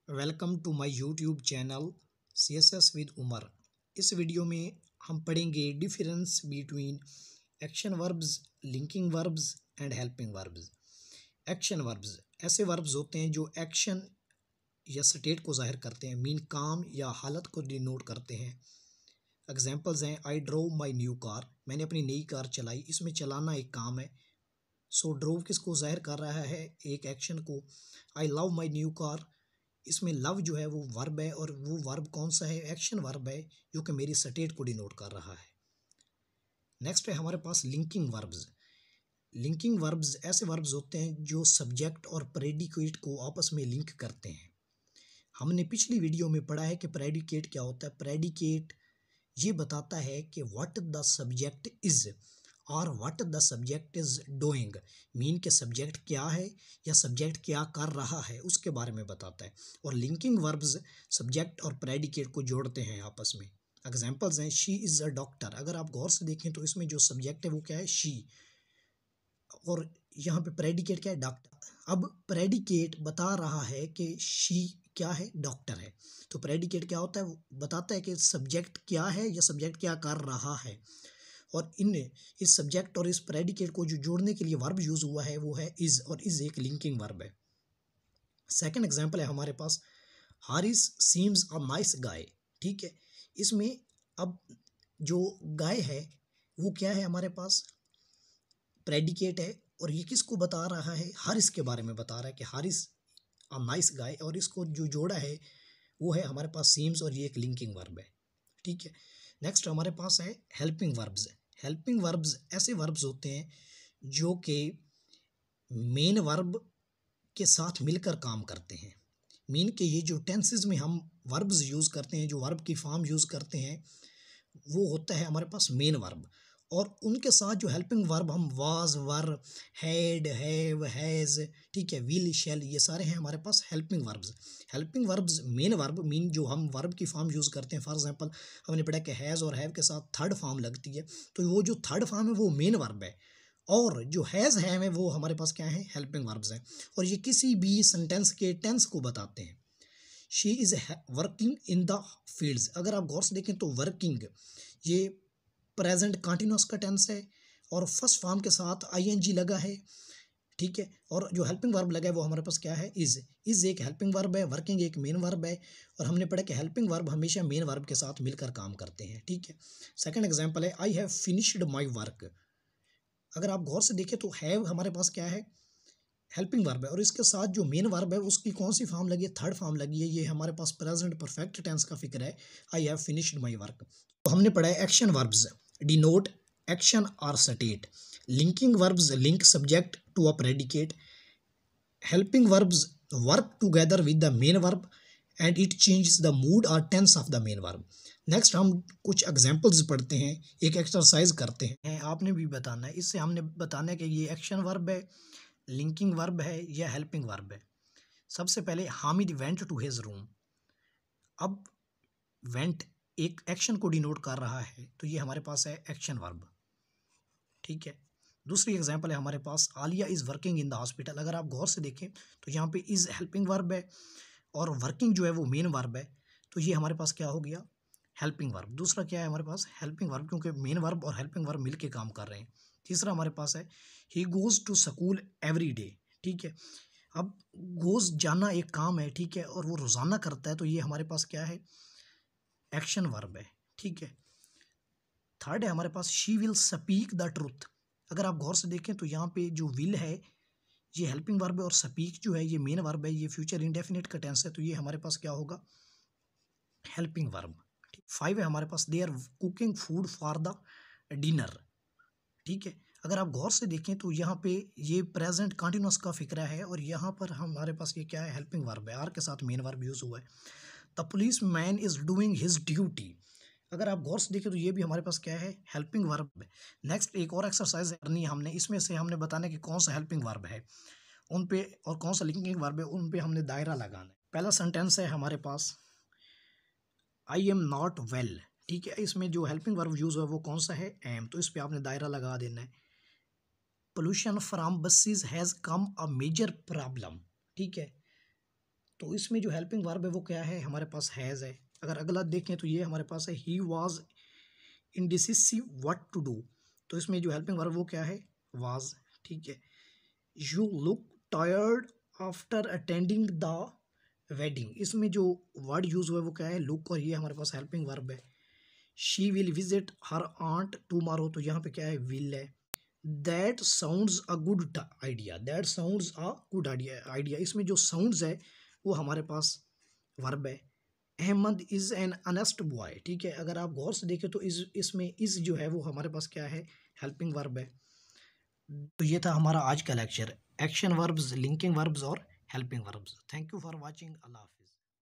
Welcome to my YouTube channel CSS with Umar. इस video में हम पढ़ेंगे difference between action verbs, linking verbs and helping verbs. Action verbs ऐसे verbs होते हैं जो एक्शन या स्टेट को जाहिर करते हैं, मीन काम या हालत को डिनोट करते हैं। एग्जांपल्स हैं I drove my new car, मैंने अपनी नई कार चलाई। इसमें चलाना एक काम है। सो ड्रोव किसको जाहिर कर रहा है? एक एक्शन को। I love my new car, इसमें लव जो है वो वर्ब है और वो वर्ब कौन सा है? एक्शन वर्ब है जो कि मेरी स्टेट को डिनोट कर रहा है। नेक्स्ट है हमारे पास लिंकिंग वर्ब्स। लिंकिंग वर्ब्स ऐसे वर्ब्स होते हैं जो सब्जेक्ट और प्रेडिकेट को आपस में लिंक करते हैं। हमने पिछली वीडियो में पढ़ा है कि प्रेडिकेट क्या होता है। प्रेडिकेट ये बताता है कि व्हाट द सब्जेक्ट इज और what the subject is doing, mean के सब्जेक्ट क्या है या सब्जेक्ट क्या कर रहा है उसके बारे में बताता है। और लिंकिंग वर्ब्स सब्जेक्ट और प्रेडिकेट को जोड़ते हैं आपस में। एग्जांपल्स हैं शी इज़ अ डॉक्टर। अगर आप गौर से देखें तो इसमें जो सब्जेक्ट है वो क्या है? शी, और यहाँ पे प्रेडिकेट क्या है? डॉक्टर। अब प्रेडिकेट बता रहा है कि शी क्या है? डॉक्टर है। तो प्रेडिकेट क्या होता है? वो बताता है कि सब्जेक्ट क्या है या सब्जेक्ट क्या कर रहा है। और इस सब्जेक्ट और इस प्रेडिकेट को जो जोड़ने के लिए वर्ब यूज हुआ है वो है इज, और इज एक लिंकिंग वर्ब है। सेकंड एग्जांपल है हमारे पास Haris seems a nice guy. ठीक है, इसमें अब जो गाय है वो क्या है? हमारे पास प्रेडिकेट है और ये किसको बता रहा है? हारिस के बारे में बता रहा है कि हारिस अ नाइस गाय, और इसको जो जोड़ा है वो है हमारे पास सीम्स, और ये एक लिंकिंग वर्ब है। ठीक है, नेक्स्ट हमारे पास है हेल्पिंग वर्ब्स। हेल्पिंग वर्ब्स ऐसे वर्ब्स होते हैं जो कि मेन वर्ब के साथ मिलकर काम करते हैं। मीन के ये जो टेंसेस में हम वर्ब्स यूज़ करते हैं, जो वर्ब की फॉर्म यूज़ करते हैं, वो होता है हमारे पास मेन वर्ब। और उनके साथ जो हेल्पिंग वर्ब हम was, were, had, have, has, ठीक है, विल, शैल, ये सारे हैं हमारे पास helping verbs. Helping verbs main verb mean जो हम वर्ब की फॉर्म यूज़ करते हैं। फॉर एग्जांपल हमने पढ़ा कि हैज़ और हैव के साथ थर्ड फॉर्म लगती है, तो वो जो थर्ड फॉर्म है वो मेन वर्ब है, और जो हैज़ है वो हमारे पास क्या है? हेल्पिंग वर्ब्स हैं। और ये किसी भी सेंटेंस के टेंस को बताते हैं। She is working in the fields. अगर आप गौर से देखें तो वर्किंग ये प्रेजेंट कंटिन्यूअस का टेंस है और फर्स्ट फॉर्म के साथ आईएनजी लगा है। ठीक है, और जो हेल्पिंग वर्ब लगा है वो हमारे पास क्या है? इज एक हेल्पिंग वर्ब है, वर्किंग एक मेन वर्ब है, और हमने पढ़ा कि हेल्पिंग वर्ब हमेशा मेन वर्ब के साथ मिलकर काम करते हैं। ठीक है, सेकंड एग्जांपल है I have finished my work. अगर आप गौर से देखें तो हैव हमारे पास क्या है? हेल्पिंग वर्ब है, और इसके साथ जो मेन वर्ब है उसकी कौन सी फॉर्म लगी है? थर्ड फॉर्म लगी है। ये हमारे पास प्रेजेंट परफेक्ट टेंस का फिक्र है, I have finished my work. तो हमने पढ़ा है एक्शन वर्ब्स डिनोट एक्शन और state, linking verbs link subject to a predicate, helping verbs work together with the main verb and it changes the mood और tense of the main verb. Next हम कुछ examples पढ़ते हैं, एक exercise करते हैं, आपने भी बताना है। इससे हमने बताना है कि ये एक्शन वर्ब है, लिंकिंग वर्ब है या हेल्पिंग वर्ब है। सबसे पहले Hamid went to his room. अब वेंट एक एक्शन को डिनोट कर रहा है, तो ये हमारे पास है एक्शन वर्ब। ठीक है, दूसरी एग्जांपल है हमारे पास Alia is working in the hospital. अगर आप गौर से देखें तो यहाँ पे इज़ हेल्पिंग वर्ब है और वर्किंग जो है वो मेन वर्ब है, तो ये हमारे पास क्या हो गया? Helping verb. दूसरा क्या है हमारे पास? हेल्पिंग वर्ब, क्योंकि मेन वर्ब और हेल्पिंग वर्ब मिलके काम कर रहे हैं। तीसरा हमारे पास है he goes to school every day. ठीक है, अब गोज़ जाना एक काम है, ठीक है, और वो रोज़ाना करता है, तो ये हमारे पास क्या है? एक्शन वर्ब है। ठीक है, थर्ड है हमारे पास she will speak the truth. अगर आप गौर से देखें तो यहाँ पे जो विल है ये हेल्पिंग वर्ब है और स्पीक जो है ये मेन वर्ब है, ये फ्यूचर इंडेफिनिट का टेंस है, तो ये हमारे पास क्या होगा? Helping verb. फाइव है हमारे पास they are cooking food for the dinner. ठीक है, अगर आप गौर से देखें तो यहाँ पे ये प्रेजेंट कंटिन्यूअस का फिक्रा है, और यहाँ पर हमारे पास ये क्या है? हेल्पिंग वर्ब है, आर के साथ मेन वर्ब यूज हुआ है। The police man is doing his duty. अगर आप गौर से देखें तो ये भी हमारे पास क्या है? हेल्पिंग वर्ब है। नेक्स्ट एक और एक्सरसाइज करनी है हमने, इसमें से हमने बताना है कि कौन सा हेल्पिंग वर्ब है उन पे और कौन सा लिंकिंग वर्ब है उन पे हमने दायरा लगाना है। पहला सेंटेंस है हमारे पास आई एम नॉट वेल। ठीक है, इसमें जो हेल्पिंग वर्ब यूज हुआ है वो कौन सा है? एम, तो इस पे आपने दायरा लगा देना है। Pollution from buses has come a major problem. ठीक है, तो इसमें जो हेल्पिंग वर्ब है वो क्या है, हमारे पास हैज़ है। अगर अगला देखें तो ये हमारे पास है he was indecisive what to do, तो इसमें जो हेल्पिंग वर्ब वो क्या है, वाज। ठीक है। You look tired after attending the wedding, इसमें जो वर्ड यूज हुआ है वो क्या है, लुक, और ये हमारे पास हेल्पिंग वर्ब है। She will visit her aunt tomorrow, तो यहाँ पे क्या है, विल है। That sounds a good idea, that sounds a good idea, इसमें जो साउंड्स है वो हमारे पास वर्ब है। Ahmed is an honest boy, ठीक है। अगर आप गौर से देखें तो इसमें इज़ जो है वो हमारे पास क्या है, हेल्पिंग वर्ब है। तो ये था हमारा आज का lecture, action verbs, linking verbs और helping verbs. Thank you for watching. अल्लाह हाफ़िज़।